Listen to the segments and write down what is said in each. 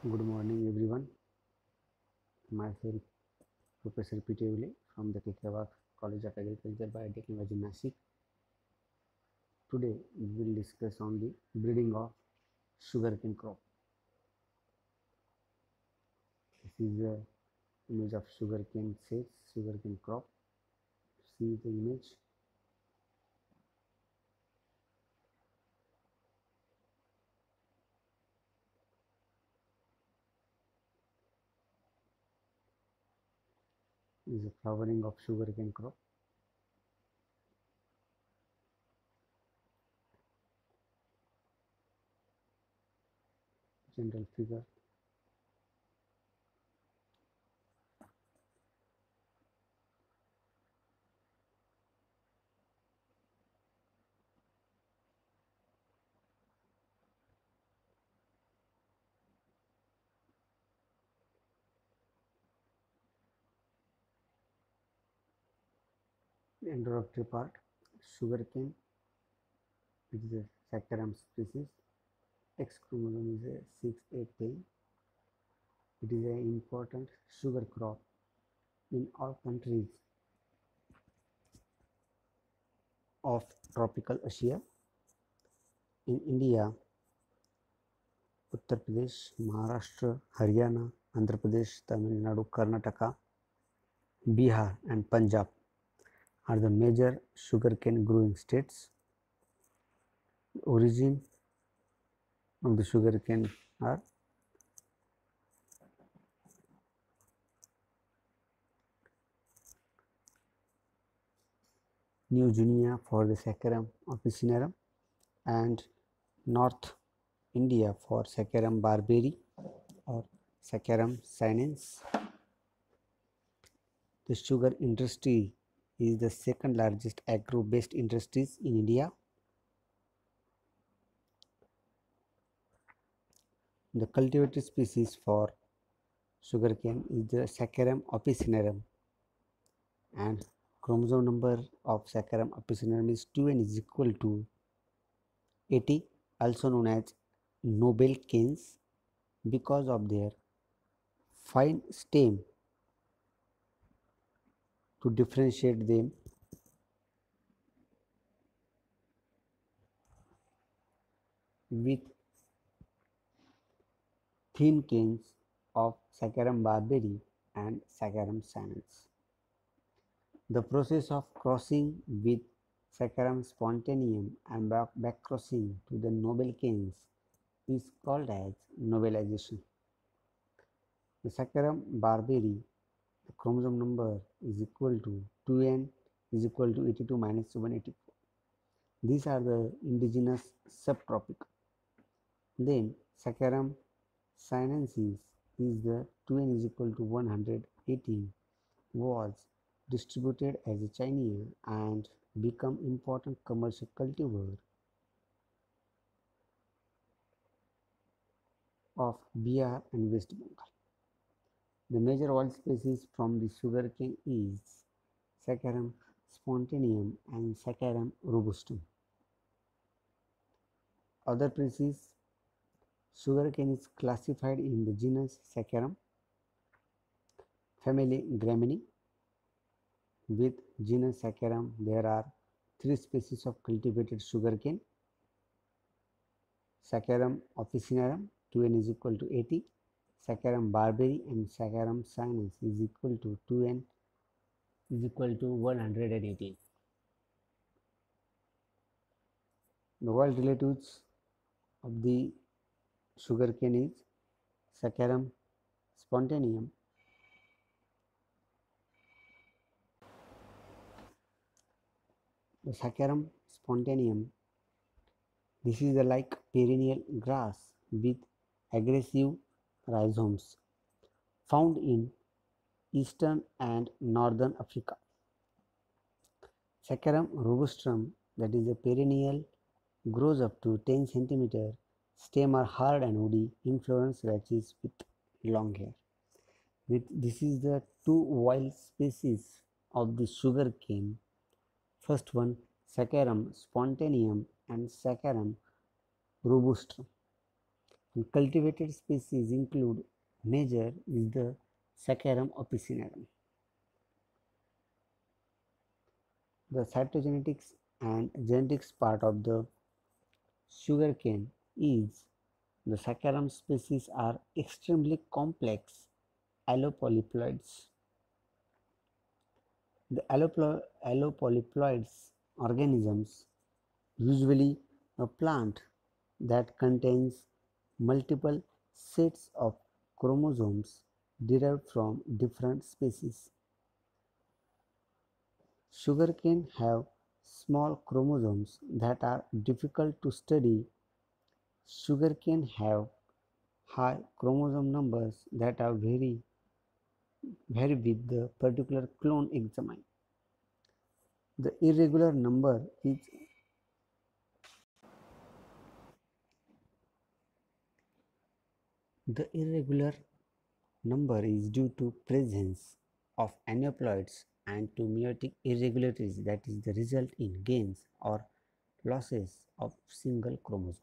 Good morning, everyone. Myself, Professor P. Tevule from the Kekawak College of Agriculture Biotechnology, Nashik. Today, we will discuss on the breeding of sugarcane crop. This is the image of sugarcane seeds, sugarcane crop. See the image. This is a flowering of sugarcane crop. General figure. The introductory part. Sugarcane. It is a Saccharum species. X chromosome is a 6, 8, 10. It is an important sugar crop in all countries of tropical Asia. In India, Uttar Pradesh, Maharashtra, Haryana, Andhra Pradesh, Tamil Nadu, Karnataka, Bihar and Punjab are the major sugarcane growing states. Origin of the sugarcane are New Guinea for the Saccharum officinarum and North India for Saccharum barberi or Saccharum sinensis. The sugar industry is the second largest agro-based industries in India. The cultivated species for sugarcane is the Saccharum officinarum, and chromosome number of Saccharum officinarum is 2n is equal to 80, also known as Nobel canes, because of their fine stem to differentiate them with thin canes of Saccharum barberi and Saccharum sinensis. The process of crossing with Saccharum spontaneum and back crossing to the Nobel canes is called as Nobelization. The Saccharum barberi, the chromosome number is equal to 2n is equal to 82 minus 184. These are the indigenous subtropic. Then Saccharum sinensis is the 2n is equal to 118 was distributed as a Chinese and become important commercial cultivar of Bihar and West Bengal. The major oil species from the sugarcane is Saccharum spontaneum and Saccharum robustum. Other species, sugarcane is classified in the genus Saccharum, family Gramineae. With genus Saccharum, there are 3 species of cultivated sugarcane: Saccharum officinarum, 2n is equal to 80, Saccharum barberi and Saccharum sinensis is equal to 2n is equal to 118. The wild relatives of the sugarcane is Saccharum spontaneum, the Saccharum spontaneum. This is a like perennial grass with aggressive rhizomes found in eastern and northern Africa. Saccharum robustum, that is a perennial, grows up to 10 cm. Stem are hard and woody. Inflorescence patches with long hair. This is the 2 wild species of the sugarcane. First one, Saccharum spontaneum and Saccharum robustum. Cultivated species include major is the Saccharum officinarum. The cytogenetics and genetics part of the sugarcane is the Saccharum species are extremely complex allopolyploids. The allopolyploids organisms, usually a plant that contains multiple sets of chromosomes derived from different species. Sugarcane have small chromosomes that are difficult to study. Sugarcane have high chromosome numbers that are vary with the particular clone examined. The irregular number is the irregular number is due to presence of aneuploids and to meiotic irregularities, that is the result in gains or losses of single chromosome.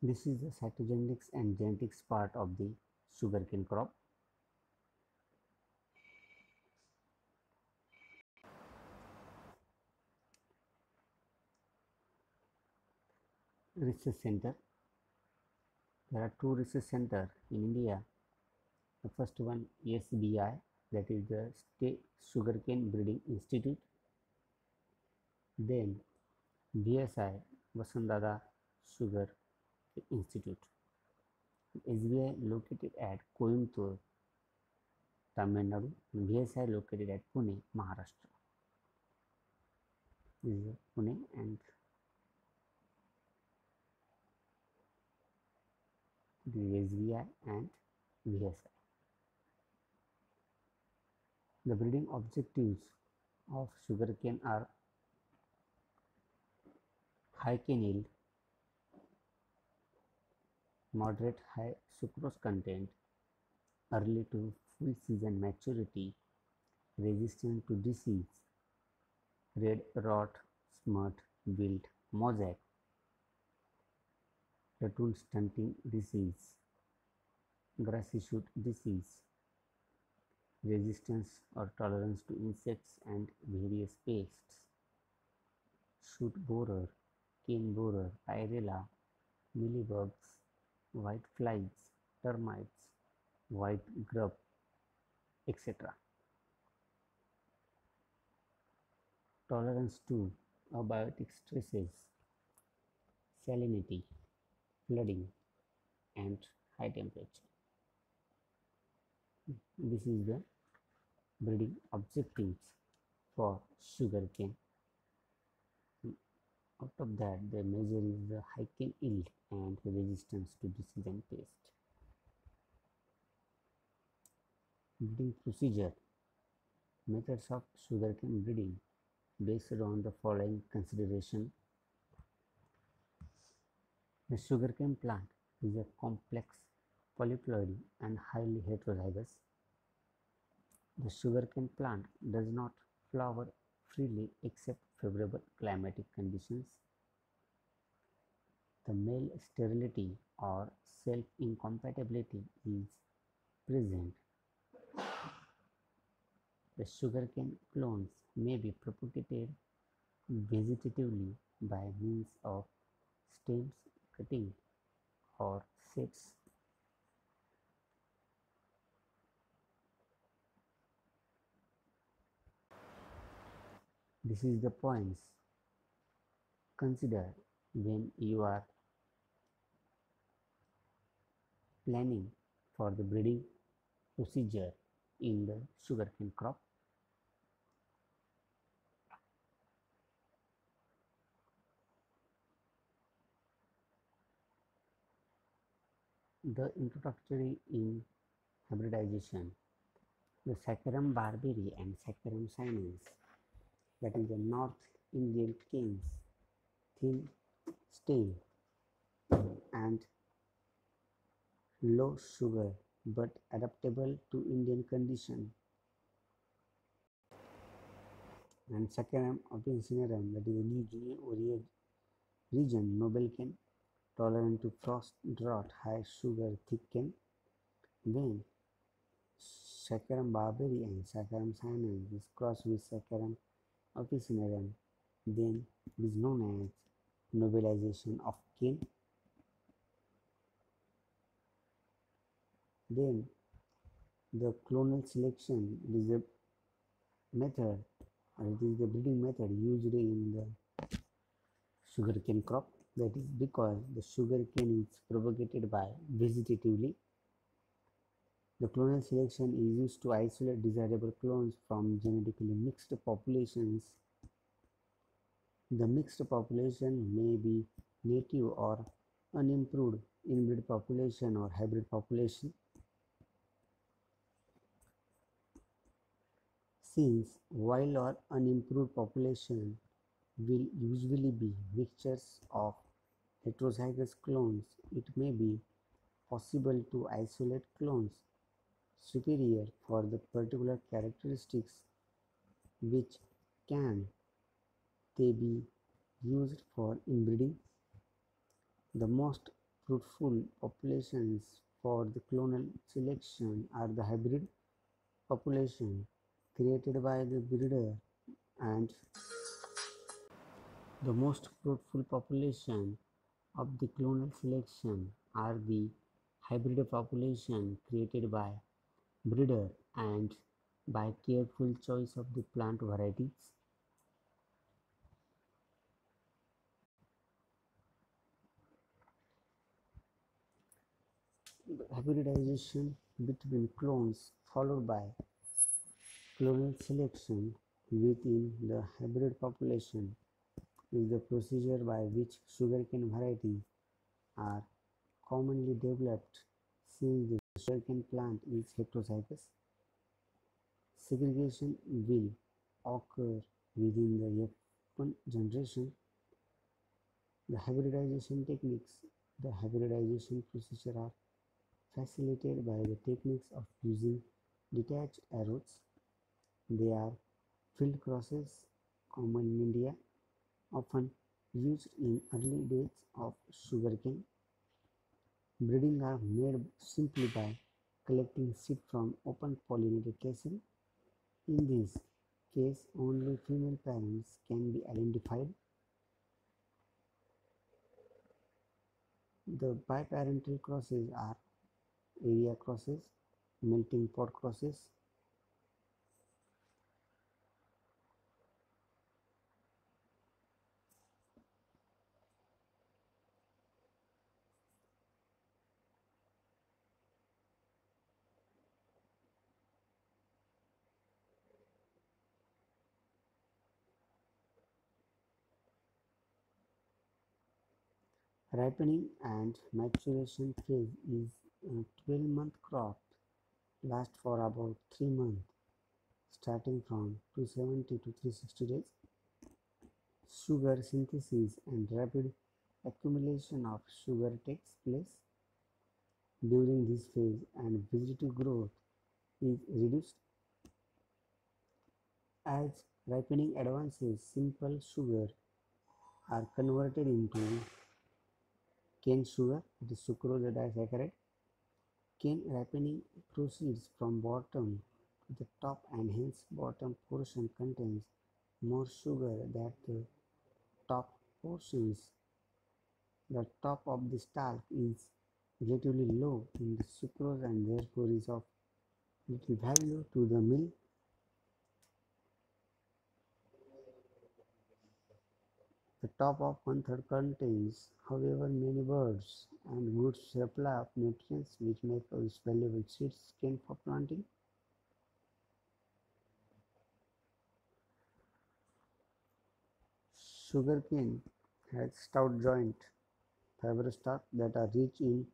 This is the cytogenetics and genetics part of the sugarcane crop. Research center. There are two research centers in India. The first one SBI, that is the State Sugarcane Breeding Institute. Then VSI, Vasantdada Sugar Institute. SBI located at Coimbatore, Tamil Nadu, and VSI located at Pune, Maharashtra. This is Pune and the SBI and VSI. The breeding objectives of sugarcane are high cane yield, moderate high sucrose content, early to full season maturity, resistant to disease, red rot, smut, wilt, mosaic, ratoon stunting disease, grassy shoot disease, resistance or tolerance to insects and various pests, shoot borer, cane borer, pyrella, mealybugs, white flies, termites, white grub, etc. Tolerance to abiotic stresses, salinity, flooding, and high temperature. This is the breeding objectives for sugarcane. Out of that, the major is the high cane yield and resistance to disease and pest. Breeding procedure. Methods of sugarcane breeding based on the following consideration. The sugarcane plant is a complex polyploidy and highly heterozygous. The sugarcane plant does not flower freely except favorable climatic conditions. The male sterility or self-incompatibility is present. The sugarcane clones may be propagated vegetatively by means of stems cutting or sets. This is the points consider when you are planning for the breeding procedure in the sugarcane crop. The introductory in hybridization, the Saccharum barberi and Saccharum sinensis, that is the North Indian canes, thin stem and low sugar but adaptable to Indian condition. And Saccharum officinarum, that is a New Guinea region, noble cane, tolerant to frost, drought, high sugar, thick cane. When Saccharum barberi and Saccharum sinensis is crossed with Saccharum officinarum, then it is known as nobilization of cane. Then the clonal selection, it is a method, or it is the breeding method used in the sugarcane crop. That is because the sugarcane is propagated by vegetatively. The clonal selection is used to isolate desirable clones from genetically mixed populations. The mixed population may be native or unimproved, inbred population or hybrid population. Since wild or unimproved population will usually be mixtures of heterozygous clones, it may be possible to isolate clones superior for the particular characteristics which can they be used for inbreeding. The most fruitful populations for the clonal selection are the hybrid population created by the breeder, and the most fruitful population of the clonal selection are the hybrid population created by breeder and by careful choice of the plant varieties. Hybridization between clones followed by clonal selection within the hybrid population is the procedure by which sugarcane varieties are commonly developed. Since the sugarcane plant is heterozygous, segregation will occur within the F1 generation. The hybridization procedure are facilitated by the techniques of using detached arrows. They are field crosses, common in India, often used in early days of sugarcane. Breeding are made simply by collecting seed from open pollinated casing. In this case, only female parents can be identified. The biparental crosses are area crosses, melting pot crosses. Ripening and maturation phase is a 12-month crop, lasts for about 3 months, starting from 270 to 360 days. Sugar synthesis and rapid accumulation of sugar takes place during this phase, and vegetative growth is reduced. As ripening advances, simple sugar are converted into cane sugar, it is sucrose disaccharide. Cane ripening proceeds from bottom to the top, and hence bottom portion contains more sugar than the top portions. The top of the stalk is relatively low in the sucrose and therefore is of little value to the mill. The top of one-third contains, however, many birds and good supply of nutrients which make us valuable seed cane for planting. Sugarcane has stout joint fibrous stalk that are rich in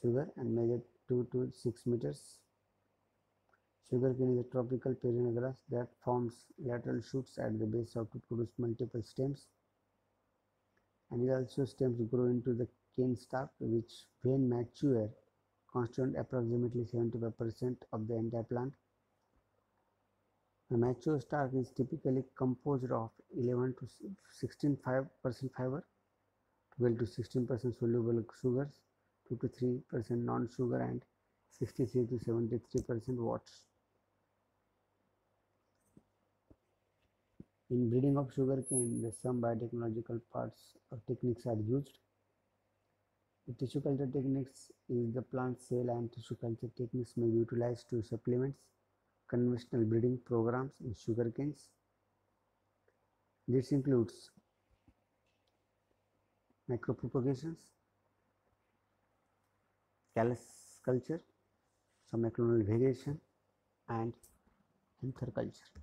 sugar and measure 2 to 6 meters. Sugarcane is a tropical perennial grass that forms lateral shoots at the base to produce multiple stems, and it also stems grow into the cane stalk, which, when mature, constitute approximately 75% of the entire plant. A mature stalk is typically composed of 11 to 16% fiber, 12 to 16% soluble sugars, 2 to 3% non-sugar, and 63 to 73% water. In breeding of sugarcane, some biotechnological parts or techniques are used. The tissue culture techniques is the plant cell and tissue culture techniques may be utilized to supplement conventional breeding programs in sugarcanes. This includes micropropagations, callus culture, some clonal variation, and anther culture.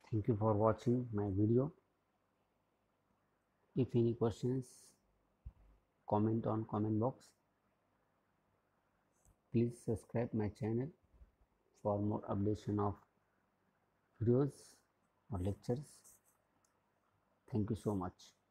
Thank you for watching my video. If any questions, comment on comment box. Please subscribe my channel for more updation of videos or lectures. Thank you so much.